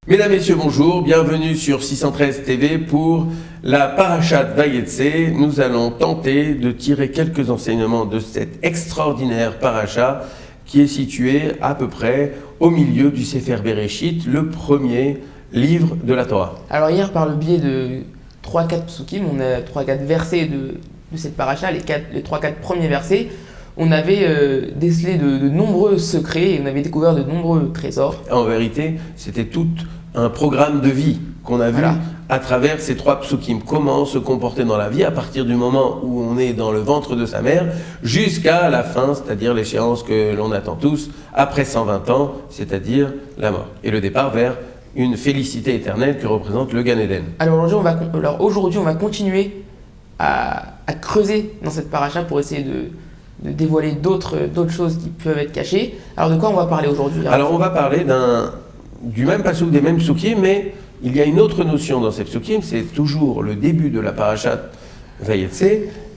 Mesdames, Messieurs, bonjour, bienvenue sur 613 TV pour la Parashat Vayetze. Nous allons tenter de tirer quelques enseignements de cette extraordinaire Parasha qui est située à peu près au milieu du Sefer Bereshit, le premier livre de la Torah. Alors hier, par le biais de 3-4 psukim, on a 3-4 versets de cette Parasha, les 3-4 premiers versets, on avait décelé de nombreux secrets et on avait découvert de nombreux trésors. En vérité, c'était tout un programme de vie qu'on a vu à travers ces 3 psukim. Comment se comporter dans la vie à partir du moment où on est dans le ventre de sa mère jusqu'à la fin, c'est-à-dire l'échéance que l'on attend tous, après 120 ans, c'est-à-dire la mort. Et le départ vers une félicité éternelle que représente le Gan Eden. Alors aujourd'hui, on va continuer à creuser dans cette paracha pour essayer de dévoiler d'autres choses qui peuvent être cachées. Alors de quoi on va parler aujourd'hui? Alors on va parler du même pasuk, des mêmes psukim, mais il y a une autre notion dans ces psukim, c'est toujours le début de la parashat Vayetze,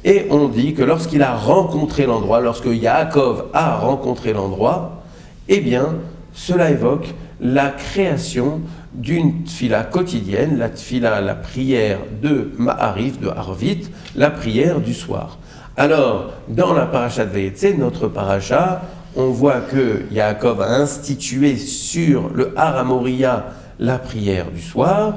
et on dit que lorsqu'il a rencontré l'endroit, lorsque Yaakov a rencontré l'endroit, eh bien cela évoque la création d'une tfila quotidienne, la tfila, la prière de Ma'arif, de Harvit, la prière du soir. Alors, dans la parasha de Vayetze, notre parasha, on voit que Yaakov a institué sur le Har HaMoriah la prière du soir.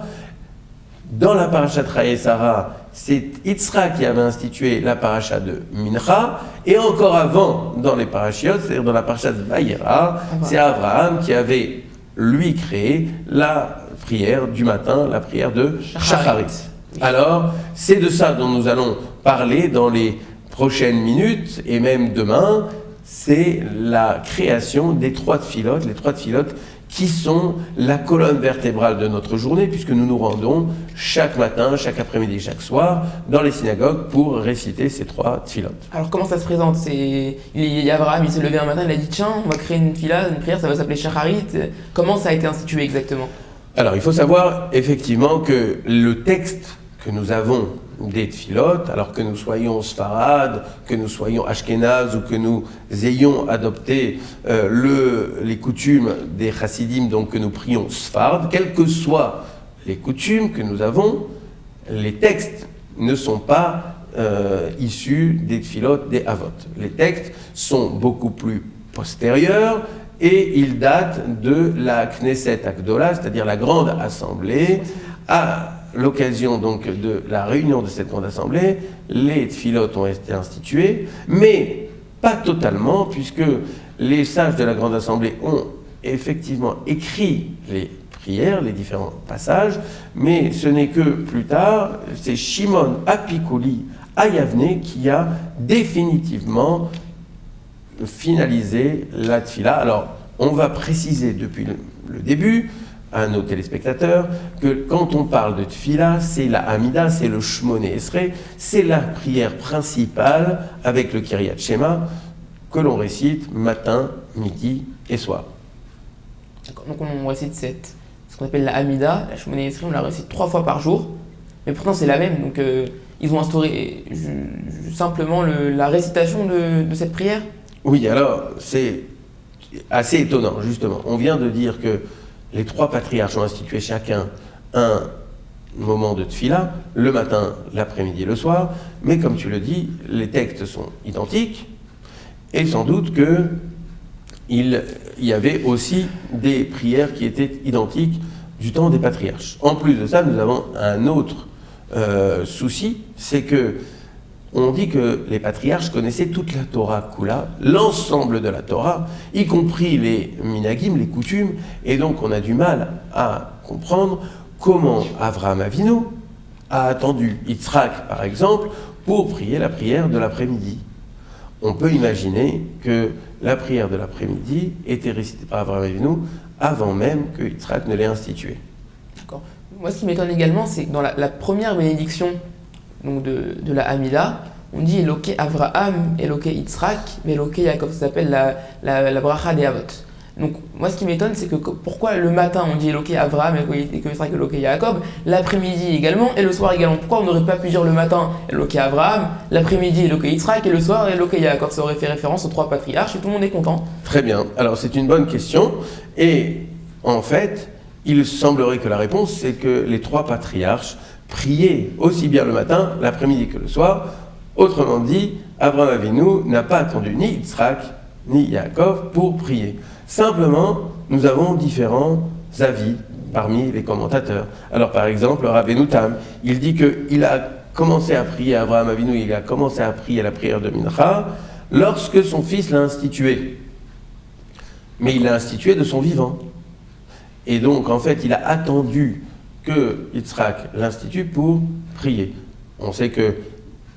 Dans la parasha de Chayei Sarah, c'est Yitzhak qui avait institué la parasha de Mincha. Et encore avant, dans les parashiot, c'est-à-dire dans la parasha de Vayera, c'est Abraham qui avait, lui, créé la prière du matin, la prière de Shacharit. Alors, c'est de ça dont nous allons parler dans les prochaines minutes et même demain. C'est la création des 3 tfilotes, les 3 tfilotes qui sont la colonne vertébrale de notre journée, puisque nous nous rendons chaque matin, chaque après-midi, chaque soir dans les synagogues pour réciter ces 3 tfilotes. Alors comment ça se présente? Abraham, il s'est levé un matin, il a dit tiens, on va créer une tfila, une prière, ça va s'appeler Shacharit. Comment ça a été institué exactement? Alors il faut savoir effectivement que le texte que nous avons des tfilotes, alors que nous soyons Sfarad, que nous soyons Ashkenaz ou que nous ayons adopté les coutumes des Chassidim, donc que nous prions Sfarad, quelles que soient les coutumes que nous avons, les textes ne sont pas issus des tfilotes des Havot. Les textes sont beaucoup plus postérieurs et ils datent de la Knesset Agdola, c'est-à-dire la grande assemblée. À l'occasion donc de la réunion de cette grande assemblée, les tfilotes ont été institués, mais pas totalement, puisque les sages de la grande assemblée ont effectivement écrit les prières, les différents passages, mais ce n'est que plus tard, c'est Shimon Apikoli à Yavne qui a définitivement finalisé la tfila. Alors, on va préciser depuis le début à nos téléspectateurs que quand on parle de tfila, c'est la Hamida, c'est le Shmoné Esrei, c'est la prière principale avec le Kiryat Shema que l'on récite matin, midi et soir. D'accord, donc on récite ce qu'on appelle la Hamida, la Shmoné Esrei, on la récite 3 fois par jour, mais pourtant c'est la même, donc ils ont instauré simplement la récitation de cette prière. Oui, alors c'est assez étonnant justement. On vient de dire que les 3 patriarches ont institué chacun un moment de tfila, le matin, l'après-midi et le soir, mais comme tu le dis, les textes sont identiques, et sans doute qu'il y avait aussi des prières qui étaient identiques du temps des patriarches. En plus de ça, nous avons un autre souci, c'est que on dit que les patriarches connaissaient toute la Torah Kula, l'ensemble de la Torah, y compris les minagim, les coutumes, et donc on a du mal à comprendre comment Avraham Avinu a attendu Yitzhak, par exemple, pour prier la prière de l'après-midi. On peut imaginer que la prière de l'après-midi était récitée par Avraham Avinu avant même que Yitzhak ne l'ait instituée. D'accord. Moi, ce qui m'étonne également, c'est que dans la première bénédiction donc de la Hamida, on dit Eloké Avraham, Eloké Yitzhak, mais Eloké Yaakov, ça s'appelle la bracha des Avot. Donc moi ce qui m'étonne c'est que pourquoi le matin on dit Eloké Avraham, Eloké Yitzhak, Eloké Yaakov, l'après-midi également et le soir également. Pourquoi on n'aurait pas pu dire le matin Eloké Avraham, l'après-midi Eloké Yitzhak et le soir Eloké Yaakov? Ça aurait fait référence aux 3 patriarches et tout le monde est content. Très bien, alors c'est une bonne question et en fait Il semblerait que la réponse, c'est que les 3 patriarches priaient aussi bien le matin, l'après-midi que le soir. Autrement dit, Abraham Avinu n'a pas attendu ni Yitzhak ni Yaakov pour prier. Simplement, nous avons différents avis parmi les commentateurs. Alors par exemple, Rabbeinu Tam, il dit qu'il a commencé à prier, Abraham Avinu, il a commencé à prier la prière de Mincha lorsque son fils l'a institué. Mais il l'a institué de son vivant. Et donc, en fait, il a attendu que Yitzhak l'institue pour prier. On sait que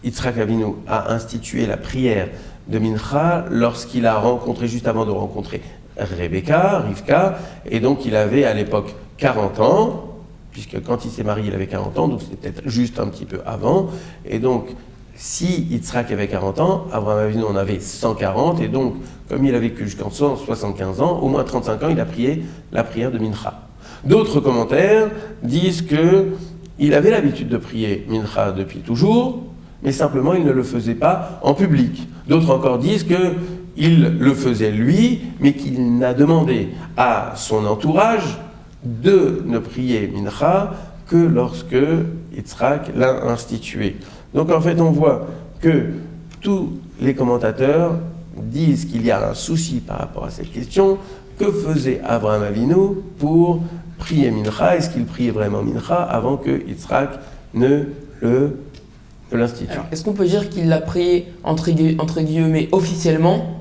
Yitzhak Avinu a institué la prière de Mincha lorsqu'il a rencontré, juste avant de rencontrer Rivka, et donc il avait à l'époque 40 ans, puisque quand il s'est marié, il avait 40 ans, donc c'était peut-être juste un petit peu avant, et donc si Yitzhak avait 40 ans, Abraham Avinu en avait 140, et donc comme il a vécu jusqu'en 175 ans, au moins 35 ans, il a prié la prière de Mincha. D'autres commentaires disent qu'il avait l'habitude de prier Mincha depuis toujours, mais simplement il ne le faisait pas en public. D'autres encore disent qu'il le faisait lui, mais qu'il n'a demandé à son entourage de ne prier Mincha que lorsque Yitzhak l'a institué. Donc en fait on voit que tous les commentateurs disent qu'il y a un souci par rapport à cette question. Que faisait Abraham Avinu pour prier Mincha? Est-ce qu'il priait vraiment Mincha avant que Yitzhak ne l'institue? Alors, est-ce qu'on peut dire qu'il l'a prié entre guillemets officiellement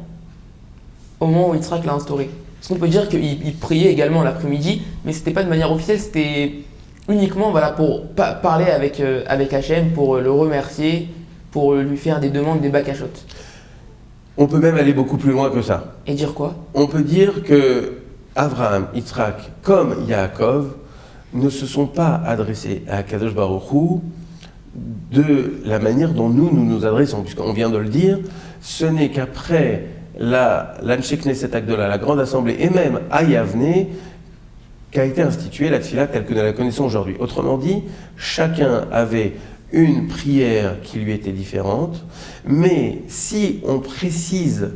au moment où Yitzhak l'a instauré? Est-ce qu'on peut dire qu'il priait également l'après-midi, mais c'était pas de manière officielle, c'était uniquement pour parler avec Hachem, pour le remercier, pour lui faire des demandes, des bakashot? On peut même aller beaucoup plus loin que ça. Et dire quoi? On peut dire que Abraham, Yitzhak, comme Yaakov, ne se sont pas adressés à Kadosh Baruch Hu de la manière dont nous adressons, puisqu'on vient de le dire, ce n'est qu'après l'Anshe Knesset Agdola, la grande assemblée, et même à Yavne, qu'a été instituée la tefila telle que nous la connaissons aujourd'hui. Autrement dit, chacun avait une prière qui lui était différente, mais si on précise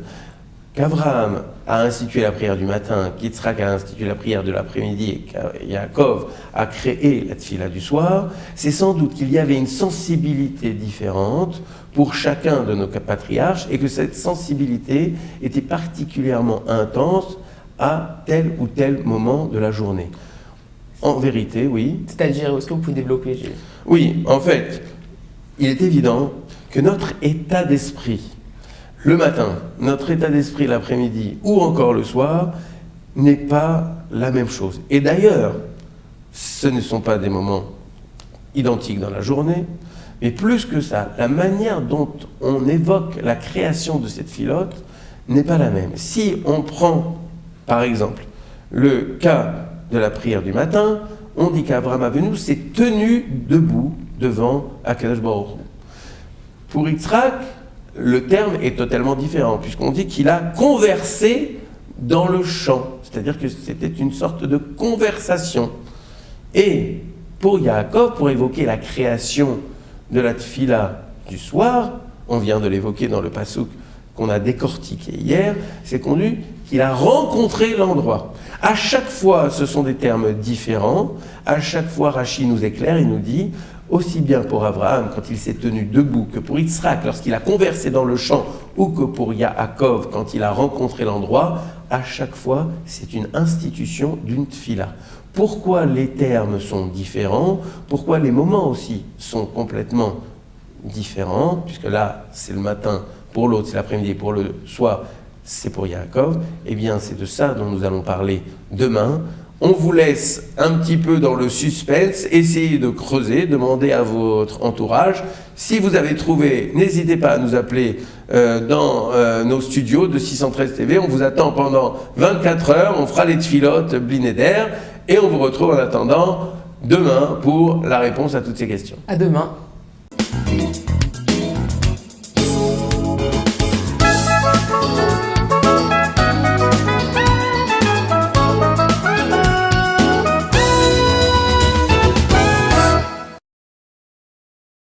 qu'Abraham a institué la prière du matin, qu'Yitzhak a institué la prière de l'après-midi et qu'Yaakov a créé la tefila du soir, c'est sans doute qu'il y avait une sensibilité différente pour chacun de nos patriarches et que cette sensibilité était particulièrement intense à tel ou tel moment de la journée. En vérité, oui. C'est-à-dire, est-ce que vous pouvez développer, Gilles? Oui, en fait, il est évident que notre état d'esprit, le matin, notre état d'esprit l'après-midi ou encore le soir, n'est pas la même chose. Et d'ailleurs, ce ne sont pas des moments identiques dans la journée, mais plus que ça, la manière dont on évoque la création de cette filote n'est pas la même. Si on prend, par exemple, le cas de la prière du matin, on dit qu'Abraham Avinu s'est tenu debout devant Akadosh Baruch Hu. Pour Yitzhak, le terme est totalement différent, puisqu'on dit qu'il a conversé dans le champ, c'est-à-dire que c'était une sorte de conversation. Et pour Yaakov, pour évoquer la création de la tefila du soir, on vient de l'évoquer dans le passouk qu'on a décortiqué hier, c'est qu'on dit qu'il a rencontré l'endroit. À chaque fois, ce sont des termes différents. À chaque fois, Rashi nous éclaire, il nous dit, aussi bien pour Abraham quand il s'est tenu debout, que pour Yitzhak lorsqu'il a conversé dans le champ, ou que pour Yaakov quand il a rencontré l'endroit, à chaque fois, c'est une institution d'une tefila. Pourquoi les termes sont différents? Pourquoi les moments aussi sont complètement différents? Puisque là, c'est le matin, pour l'autre, c'est l'après-midi, pour le soir, c'est pour Yaakov. Eh bien, c'est de ça dont nous allons parler demain. On vous laisse un petit peu dans le suspense, essayez de creuser, demandez à votre entourage. Si vous avez trouvé, n'hésitez pas à nous appeler dans nos studios de 613 TV. On vous attend pendant 24 heures, on fera les tfilotes Bli Neder et on vous retrouve en attendant demain pour la réponse à toutes ces questions. À demain.